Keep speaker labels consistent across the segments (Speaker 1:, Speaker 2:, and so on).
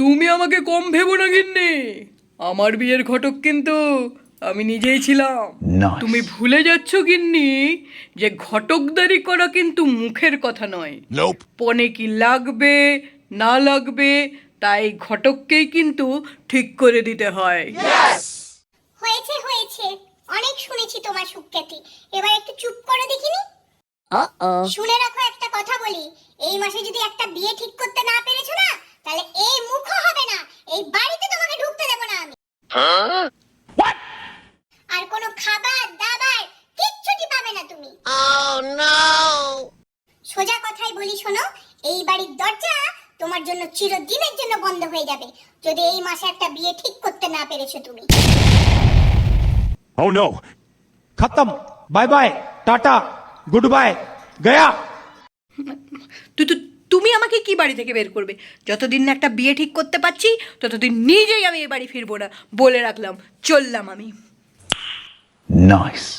Speaker 1: তুমি আমাকে কম ভেবো না গিন্নি, আমার বিয়ের ঘটক কিন্তু আমি নিজেই ছিলাম। তুমি ভুলে যাচ্ছ গিন্নি যে ঘটকদারি করা কিন্তু মুখের কথা নয়। পণে কি লাগবে না লাগবে তাই ঘটককেই কিন্তু ঠিক করে দিতে হয়।
Speaker 2: হয়েছে হয়েছে, অনেক শুনেছি তোমার সুখ্যাতি, এবার একটু চুপ করে দেখিনি। শুনে রাখো, একটা কথা বলি, এই মাসে যদি একটা বিয়ে ঠিক করতে না পেরেছো না, তাহলে এই মুখও হবে না, এই বাড়িতে তোমাকে ঢুকতে দেব না আমি। আর কোনো খাবার দাবার কিচ্ছুটি পাবে না তুমি। সোজা কথাই বলি শোনো, এই বাড়ির দরজা তোমার জন্য চিরদিনের জন্য বন্ধ হয়ে যাবে যদি এই মাসে একটা বিয়ে ঠিক করতে না পেরেছো তুমি।
Speaker 3: Oh no! खत्म, bye bye, tata, good bye, गया।
Speaker 1: তুমি আমাকে কি বাড়ি থেকে বের করবে? যতদিন না একটা বিয়ে ঠিক করতে পারছি ততদিন নিজেই আমি এই বাড়ি ফিরবো না, বলে রাখলাম। চললাম আমি।
Speaker 3: Nice.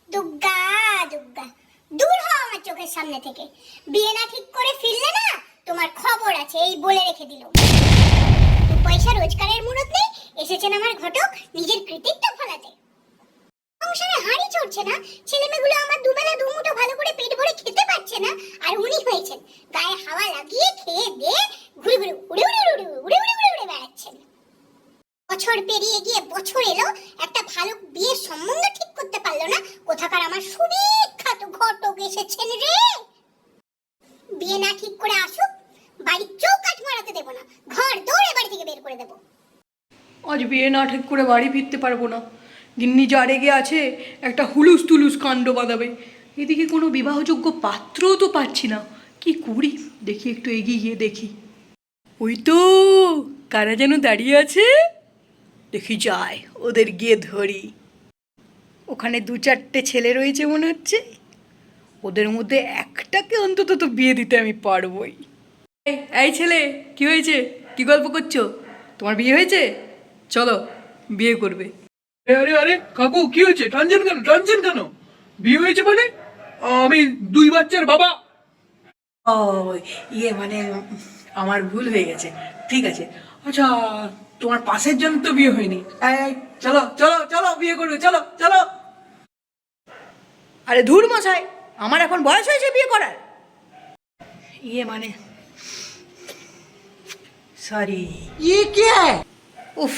Speaker 2: দুগ্গা দুগ্গা, দূর হও আমার চোখের সামনে থেকে। বিয়ে না ঠিক করে ফিরলে না, তোমার খবর আছে, এই বলে রেখে দিল। পয়সা রোজগারের মুরত নেই, এসেছেন আমার ঘটক নিজের কৃতিত্ব ফলাতে। সংসারে হাঁড়ি চড়ছে না, ছেলেমেয়েগুলো আমার দুবেলা দুমুঠো ভালো করে পেট ভরে খেতে পারছে না, আর উনি হয়েছেন গায়ে হাওয়া লাগিয়ে খেয়ে দিয়ে ঘুরে ঘুরে উড়ে উড়ে উড়ে উড়ে উড়ে উড়ে উড়ে বেড়াচ্ছেন। বছর পেরিয়ে গিয়ে বছর এলো, একটা ভালো বিয়ের সম্বন্ধ ঠিক করতে পারলো না। কোথাকার আমার সুবিখ্যাত ঘটক এসেছেন রে। বিয়ে না ঠিক করে আসুক, বাড়ির চৌকাঠ মারাতে দেব না, ঘর দৌড়ে বাড়ি থেকে বের করে দেব।
Speaker 1: আজ বিয়ে না ঠিক করে বাড়ি ফিরতে পারবো না। গিন্নি যা রেগে আছে, একটা হুলুস তুলুস কাণ্ড বাঁধাবে। এদিকে কোনো বিবাহযোগ্য পাত্রও তো পাচ্ছি না, কি করি? দেখি একটু এগিয়ে গিয়ে দেখি। ওই তো কারা যেন দাঁড়িয়ে আছে, দেখি যাই ওদের গিয়ে ধরি। ওখানে দু চারটে ছেলে রয়েছে মনে হচ্ছে, ওদের মধ্যে একটাকে অন্তত তো বিয়ে দিতে আমি পারবই। এই ছেলে, কি হয়েছে? কি গল্প করছো? তোমার বিয়ে হয়েছে? চলো বিয়ে করবে।
Speaker 4: আরে আরে কাকু, কি হয়েছে? টানছেন কেন? বিয়ে হয়েছে মানে? আমি 2 বাচ্চার বাবা।
Speaker 1: ও মানে আমার ভুল হয়ে গেছে, ঠিক আছে।
Speaker 4: আচ্ছা, তোমার পাশের জন তো বিয়ে হয়নি। এই, চলো চলো চলো, বিয়ে করবে, চলো চলো।
Speaker 1: আরে ধুর মশাই, আমার এখন বয়স হয়েছে বিয়ে করার। মানে সরি। উফ,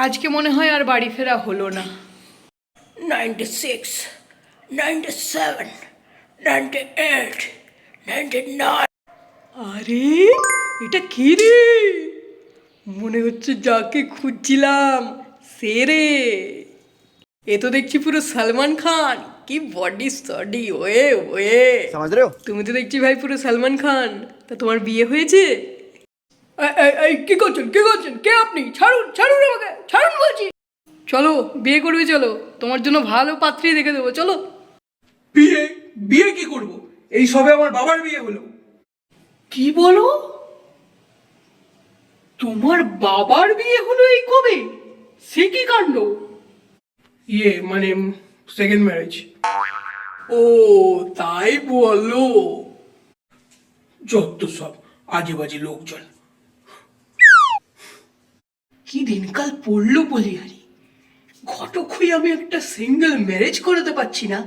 Speaker 1: আজকে মনে হয় আর বাড়ি ফেরা হলো না। 96, 97, 98, 99। আরে এটা কি রে? মনে হচ্ছে যাকে খুঁজছিলাম সে রে। এ তো দেখছি পুরো সালমান খান। কি বডি স্টাডি, ওয়ে ওয়ে।
Speaker 5: समझ रहे हो?
Speaker 1: তুমি তো দেখছি ভাই পুরো সালমান খান। তা তোমার বিয়ে হয়েছে? এই কি করছেন, কি করছেন? কে আপনি? ছাড়ুন ছাড়ুন আমাকে, ছাড়ুন বলছি। চলো বিয়ে করবে, চলো, তোমার জন্য ভালো পাত্রী দেখে দেবো, চলো।
Speaker 4: বিয়ে? বিয়ে কি করব? এই সবে আমার বাবার বিয়ে হলো।
Speaker 1: কি বলো? তোমার বাবার বিয়ে হলো এই কবে? সে কি কাণ্ড?
Speaker 4: মানে সেকেন্ড ম্যারেজ।
Speaker 1: ও তাই বলো।
Speaker 4: যত সব আজে বাজে লোকজন।
Speaker 1: কি দিনকাল পড়লো বলি হারি। ঘটক হয়ে আমি একটা সিঙ্গেল ম্যারেজ করাতে পারছি না,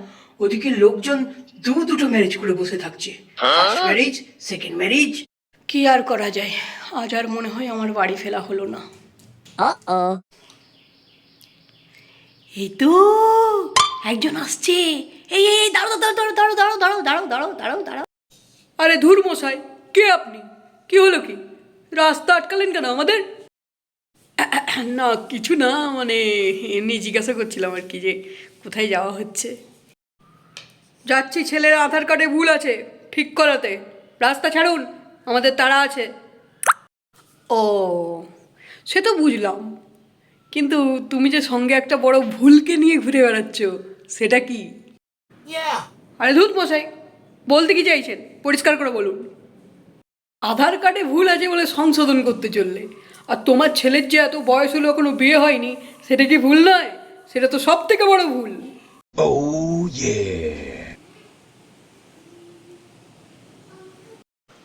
Speaker 1: ওদিকে লোকজন দুটো ম্যারেজ করে বসে থাকছে। First marriage, second marriage. কি আর করা যায়, আজ আর মনে হয় আমার বাড়ি ফেরা হলো না। এই তো একজন আসছে। এই এই দাঁড়াও দাঁড়াও দাঁড়াও দাঁড়াও দাঁড়াও দাঁড়াও দাঁড়াও দাঁড়াও দাঁড়াও। আরে ধুর মশাই, কে আপনি? কি হলো কি? রাস্তা আটকালেন কেন আমাদের? না কিছু না, মানে এমনি জিজ্ঞাসা করছিলাম আর কি, যে কোথায় যাওয়া হচ্ছে। যাচ্ছি, ছেলের আধার কার্ডে ভুল আছে, ঠিক করাতে। রাস্তা ছাড়ুন, আমাদের তাড়া আছে। ও সে তো বুঝলাম, কিন্তু তুমি যে সঙ্গে একটা বড় ভুলকে নিয়ে ঘুরে বেড়াচ্ছ, সেটা কি? আরে ধুত মশাই, বলতে কি চাইছেন পরিষ্কার করে বলুন। আধার কার্ডে ভুল আছে বলে সংশোধন করতে চললে, আর তোমার ছেলের যে এত বয়স হলো এখনো বিয়ে হয়নি, সেটা কি ভুল নয়? সেটা তো সব থেকে বড় ভুল।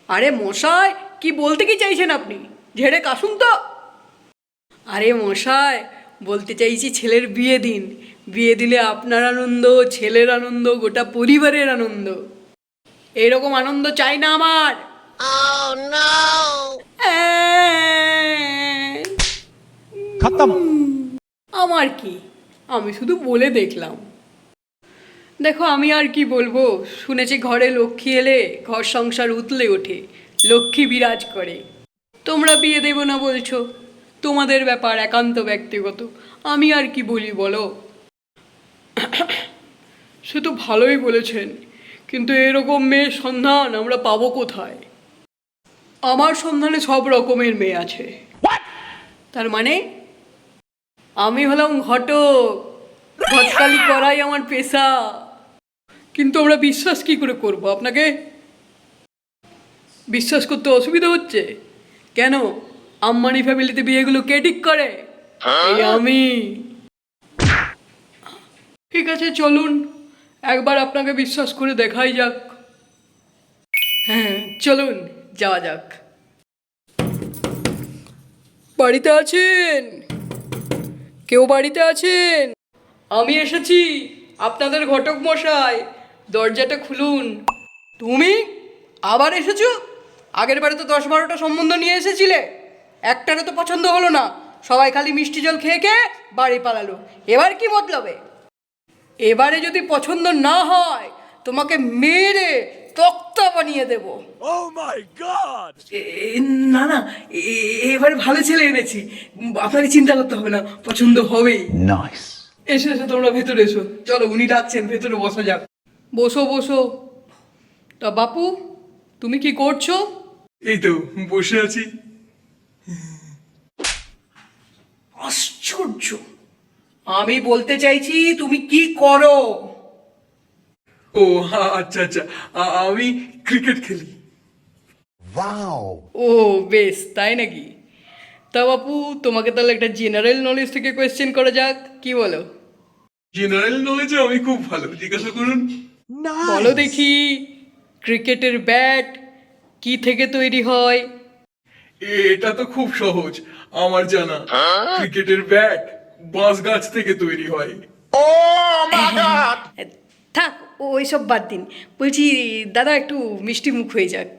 Speaker 1: আরে মশাই, কি বলতে কি চাইছেন আপনি? ঝেড়ে কাশুন তো। আরে মশাই, বলতে চাইছি ছেলের বিয়ে দিন। বিয়ে দিলে আপনার আনন্দ, ছেলের আনন্দ, গোটা পরিবারের আনন্দ। এরকম আনন্দ চাই না আমার।
Speaker 3: खत्म।
Speaker 1: আমার কি, আমি শুধু বলে দেখলাম। দেখো আমি আর কি বলবো, শুনেছি ঘরে লক্ষ্মী এলে ঘর সংসার উতলে ওঠে, লক্ষ্মী বিরাজ করে। তোমরা বিয়ে দেবো না বলছো, তোমাদের ব্যাপার, একান্ত ব্যক্তিগত। আমি আর কি বলি বলো। সে তো ভালোই বলেছেন, কিন্তু এরকম মেয়ের সন্ধান আমরা পাবো কোথায়? আমার সন্ধানে সব রকমের মেয়ে আছে। তার মানে আমি হলাম ঘটক, ঘটকালি করাই আমার পেশা। কিন্তু আমরা বিশ্বাস কি করে করব আপনাকে? বিশ্বাস করতে অসুবিধা হচ্ছে কেন? আম্বানি ফ্যামিলিতে বিয়েগুলো কে ঠিক করে? এই আমি। ঠিক আছে চলুন, একবার আপনাকে বিশ্বাস করে দেখাই যাক। হ্যাঁ চলুন, যাওয়া যাক। বাড়িতে আছেন? কেউ বাড়িতে আছেন? আমি এসেছি, আপনাদের ঘটক মশাই, দরজাটা খুলুন। তুমি আবার এসেছো? আগের বারে তো 10-12টা সম্বন্ধ নিয়ে এসেছিলে, একটারও তো পছন্দ হলো না, সবাই খালি মিষ্টি জল খেয়ে খেয়ে বাড়ি পালালো। এবার কি বদলাবে? এবারে যদি পছন্দ না হয় তোমাকে মেরে তক্তা বানিয়ে দেব।
Speaker 3: Oh my God!
Speaker 4: না না, এবারে ভালো ছেলে এনেছি, আপনাকে চিন্তা করতে হবে না, পছন্দ হবেই।
Speaker 3: Nice.
Speaker 4: এসো এসো, তোমরা ভেতরে এসো, চলো উনি ডাকছেন, ভেতরে বসা যাক।
Speaker 1: বসো বসো। তা বাপু, তুমি কি করছো?
Speaker 4: এই তো বসে আছি।
Speaker 1: আশ্চর্য, আমি বলতে চাইছি তুমি কি করো?
Speaker 4: ও আচ্ছা আচ্ছা, আমি ক্রিকেট খেলি।
Speaker 3: Wow.
Speaker 1: ও বেশ, তাই নাকি? তা বাপু, তোমাকে তাহলে একটা জেনারেল নলেজ থেকে কোয়েশ্চেন করা যাক, কি বলো?
Speaker 4: জেনারেল নলেজে আমি খুব ভালো, জিজ্ঞাসা করুন।
Speaker 1: বলো দেখি, ক্রিকেটের ব্যাট কি থেকে তৈরি হয়?
Speaker 4: এটা তো খুব সহজ, আমার জানা। ক্রিকেটের ব্যাট বাঁশ গাছ থেকে তৈরি হয়।
Speaker 1: থাক, ওইসব বাদ দিন। বলছি দাদা, একটু মিষ্টি মুখ হয়ে যাক।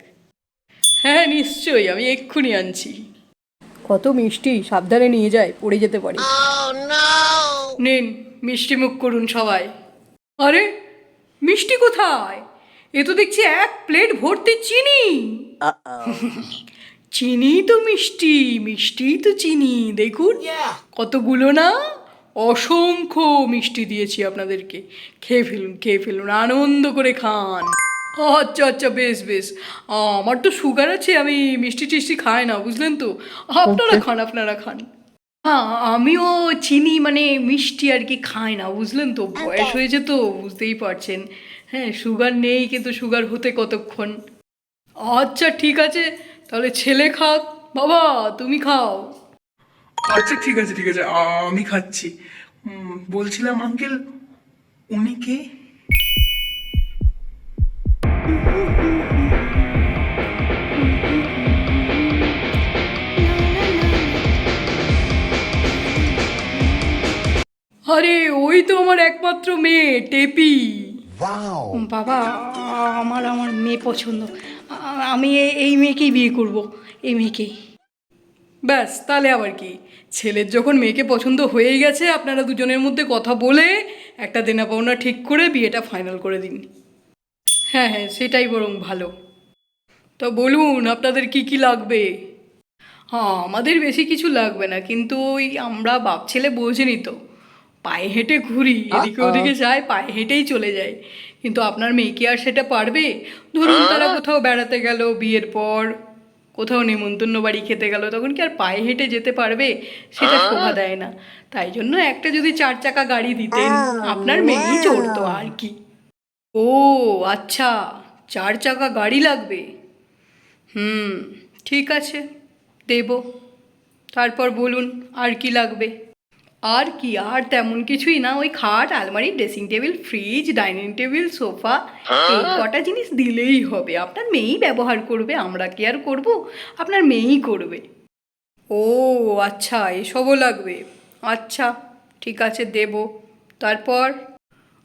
Speaker 1: হ্যাঁ নিশ্চয়ই, আমি এক্ষুনি আনছি। কত মিষ্টি, সাবধানে নিয়ে যায়, পড়ে যেতে পারে। নিন, মিষ্টি মুখ করুন সবাই। আরে মিষ্টি কোথায়? এ তো দেখছি এক প্লেট ভর্তি চিনি। চিনি তো মিষ্টি, মিষ্টি তো চিনি। দেখুন কতগুলো না, অসংখ্য মিষ্টি দিয়েছি আপনাদেরকে। খেয়ে ফেলুন, খেয়ে ফেলুন, আনন্দ করে খান। আচ্ছা আচ্ছা, বেশ বেশ। আমার তো সুগার আছে, আমি মিষ্টি টিষ্টি খাই না, বুঝলেন তো। আপনারা খান, আপনারা খান। হ্যাঁ, আমিও চিনি মানে মিষ্টি আর কি খাই না, বুঝলেন তো। বয়স হয়েছে তো, বুঝতেই পারছেন। হ্যাঁ, সুগার নেই, কিন্তু সুগার হতে কতক্ষণ। আচ্ছা ঠিক আছে, তাহলে ছেলে খাক। বাবা তুমি খাও।
Speaker 4: আচ্ছা ঠিক আছে ঠিক আছে, আমি খাচ্ছি। বলছিলাম আঙ্কেল, উনি কে?
Speaker 1: আরে ওই তো আমার একমাত্র মেয়ে টেপি।
Speaker 3: Wow.
Speaker 1: বাবা, আমার আমার মেয়ে পছন্দ। আমি এই মেয়েকেই বিয়ে করব, এই মেয়েকেই। ব্যাস, তাহলে আবার কি, ছেলের যখন মেয়েকে পছন্দ হয়েই গেছে, আপনারা দুজনের মধ্যে কথা বলে একটা দেনা পাওনা ঠিক করে বিয়েটা ফাইনাল করে দিন। হ্যাঁ হ্যাঁ, সেটাই বরং ভালো। তো বলুন আপনাদের কি কি লাগবে? হ্যাঁ, আমাদের বেশি কিছু লাগবে না, কিন্তু ওই আমরা বাপ ছেলে বোঝেনি তো, পায়ে হেঁটে ঘুরি, এদিকে ওদিকে যাই, পায়ে হেঁটেই চলে যায়। কিন্তু আপনার মেয়ে কি আর সেটা পারবে? ধরুন তারা কোথাও বেড়াতে গেল বিয়ের পর, কোথাও নেমন্তন্ন বাড়ি খেতে গেল, তখন কি আর পায়ে হেঁটে যেতে পারবে? সেটা শোভা দেয় না। তাই জন্য একটা যদি 4 চাকা গাড়ি দিতেন, আপনার মেয়েই চড়তো আর কি। ও আচ্ছা, 4 চাকা গাড়ি লাগবে। ঠিক আছে, দেব। তারপর বলুন আর কি লাগবে? আর কি, আর তেমন কিছুই না, ওই খাট, আলমারি, dressing table, fridge, dining table, sofa, এই কটা জিনিস দিলেই হবে। আপনার মেয়েই ব্যবহার করবে, আমরা কি আর করব? আপনার মেয়েই করবে। ও আচ্ছা, এসবও লাগবে। আচ্ছা ঠিক আছে, দেব। তারপর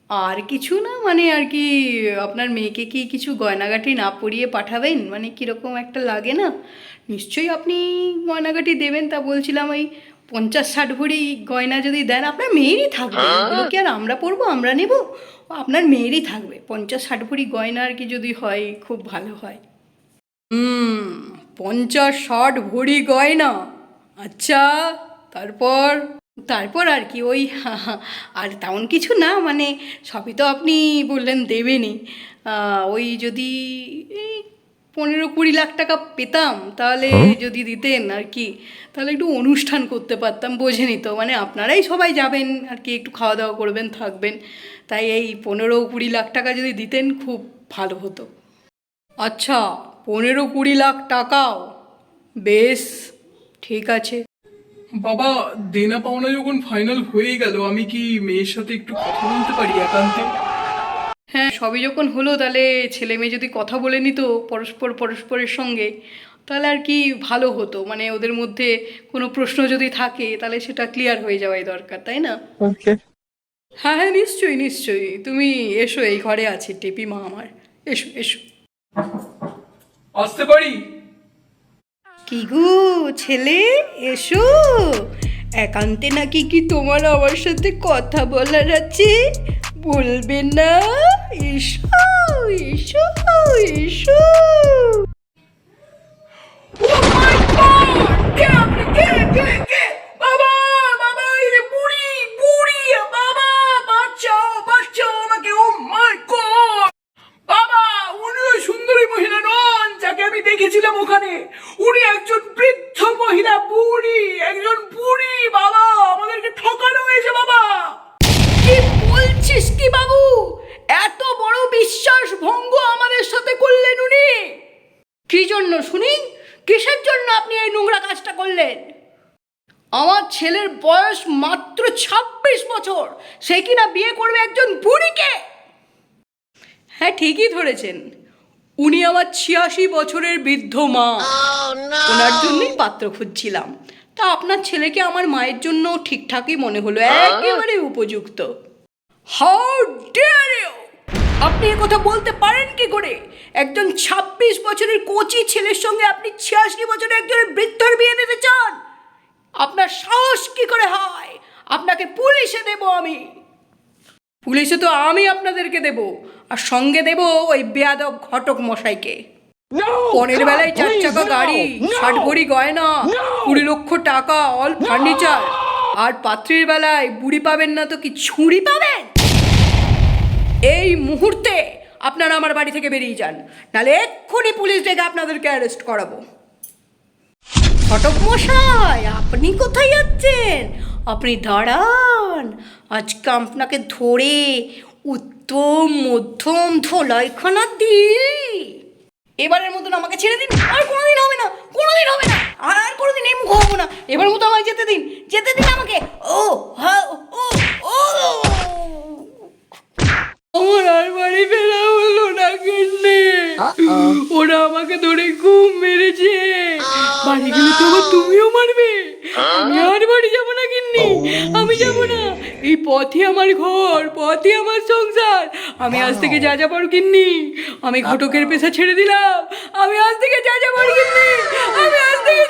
Speaker 1: আর কিছু না, মানে আর কি আপনার মেয়েকে কি কিছু গয়নাগাটি না পরিয়ে পাঠাবেন? মানে কীরকম একটা লাগে না? নিশ্চয়ই আপনি গয়নাগাটি দেবেন, তা বলছিলাম ওই 50-60 ভরি গয়না যদি দেন, আপনার মেয়েরই থাকবে। এগুলো কি আর আমরা পরবো, আমরা নেব? আপনার মেয়েরই থাকবে। 50-60 ভরি গয়না আর কি যদি হয়, খুব ভালো হয়। 50-60 ভরি গয়না। আচ্ছা, তারপর? তারপর আর কি ওই আর তেমন কিছু না, মানে সবই তো আপনি বললেন দেবেনই। ওই যদি এই 15-20 লাখ টাকা পেতাম, তাহলে যদি দিতেন আর কি, তাহলে একটু অনুষ্ঠান করতে পারতাম। বোঝেনি তো, মানে আপনারাই সবাই যাবেন আর কি, একটু খাওয়া দাওয়া করবেন, থাকবেন। তাই এই 15-20 লাখ টাকা যদি দিতেন, খুব ভালো হতো। আচ্ছা, 15-20 লাখ টাকাও? বেশ, ঠিক আছে।
Speaker 4: বাবা, দেনা পাওনা যখন ফাইনাল হয়ে গেল, আমি কি মেয়ের সাথে একটু কথা বলতে পারি একান্তে?
Speaker 1: হ্যাঁ, সবই যখন হলো, তাহলে ছেলে মেয়ে যদি কথা বলে নিত পরস্পরের সঙ্গে, তাহলে আর কি ভালো হতো। মানে ওদের মধ্যে কোনো প্রশ্ন যদি থাকে, তাহলে সেটা ক্লিয়ার হয়ে যাওয়াই দরকার, তাই না?
Speaker 3: Okay.
Speaker 1: হ্যাঁ হ্যাঁ, নিশ্চয়ই নিশ্চয়ই। তুমি এসো, এই ঘরে আছে টেপি মা আমার। এসো এসো।
Speaker 4: আসতে পারি?
Speaker 1: কি গো ছেলে, এসো। একান্তে নাকি কি তোমার আমার সাথে কথা বলার আছে? বলবে না? এসো এসো এসো। বাবা বাবা, এই যে বুড়ি বুড়ি, বাবা বাঁচাও বাঁচাও আমাকে, ও মাই গড! বাবা, উনি ওই সুন্দরী মহিলা নন যাকে আমি দেখেছিলাম ওখানে। উনি একজন বৃদ্ধ মহিলা, বুড়ি, একজন বুড়ি। বাবা, আমাদেরকে ঠকানো হয়েছে বাবা। কি বলছিস কি বাবু? এত বড় বিশ্বাস ভঙ্গ আমাদের সাথে করলেন উনি? কি জন্য শুনি? কিসের জন্য আপনি এই নোংরা কাজটা করলেন? আমার ছেলের বয়স মাত্র 26 বছর, সে কিনা বিয়ে করবে একজন বুড়িকে? হ্যাঁ, ঠিকই ধরেছেন। উনি আমার 86 বছরের বৃদ্ধ মা। ওনার জন্যই পাত্র খুঁজছিলাম। তা আপনার ছেলেকে আমার মায়ের জন্য ঠিকঠাকই মনে হলো, একেবারে উপযুক্ত। How dare you! আপনি এ কথা বলতে পারেন কি করে? একজন 26 বছরের কোচি ছেলের সঙ্গে আপনি 86 বছরের একজনের বৃদ্ধর বিয়ে দিতে চান? আপনার সাহস কি করে হয়? আপনাকে পুলিশে দেব আমি। পুলিশে তো আমি আপনাদেরকে দেব, আর সঙ্গে দেব ওই বেয়াদব ঘটক মশাইকে। পরের বেলায় 4 চাকা গাড়ি, 60 ভরি গয়না, 20 লক্ষ টাকা, অল ফার্নিচার। আর পাত্রীর বেলায় বুড়ি পাবেন না তো কি ছুরি পাবেন? এই মুহূর্তে আপনারা আমার বাড়ি থেকে বেরিয়ে যান, নাহলে এক্ষুনি পুলিশ ডেকে আপনাদেরকে অ্যারেস্ট করাবো। ঘটক মশাই, আপনি কোথায় যাচ্ছেন? আপনি দাঁড়ান, আজকে আপনাকে ধরে উত্তম মধ্যম ধোলাইখানা দিই। এবারের মতন আমাকে ছেড়ে দিন, আর কোনোদিন হবে না, কোনোদিন হবে না, আর কোনোদিন এই মুখ হবো না। এবার মতো আমায় যেতে দিন, যেতে দিন আমাকে। ও হ্যাঁ, ও ও আমার আর বাড়ি ফেরা হলো না কেনে। ওরা আমাকে ধরে ঘুম মেরেছে। বাড়ি গেলে তো আবার তুমিও মারবে। আমি আর বাড়ি যাবো না গিন্নি, আমি যাবো না। এই পথই আমার ঘর, পথই আমার সংসার। আমি আজ থেকে যা যা পারো গিন্নি, আমি ঘটকের পেশা ছেড়ে দিলাম। আমি আজ থেকে যা যা পারো গিন্নি, আমি আজ থেকে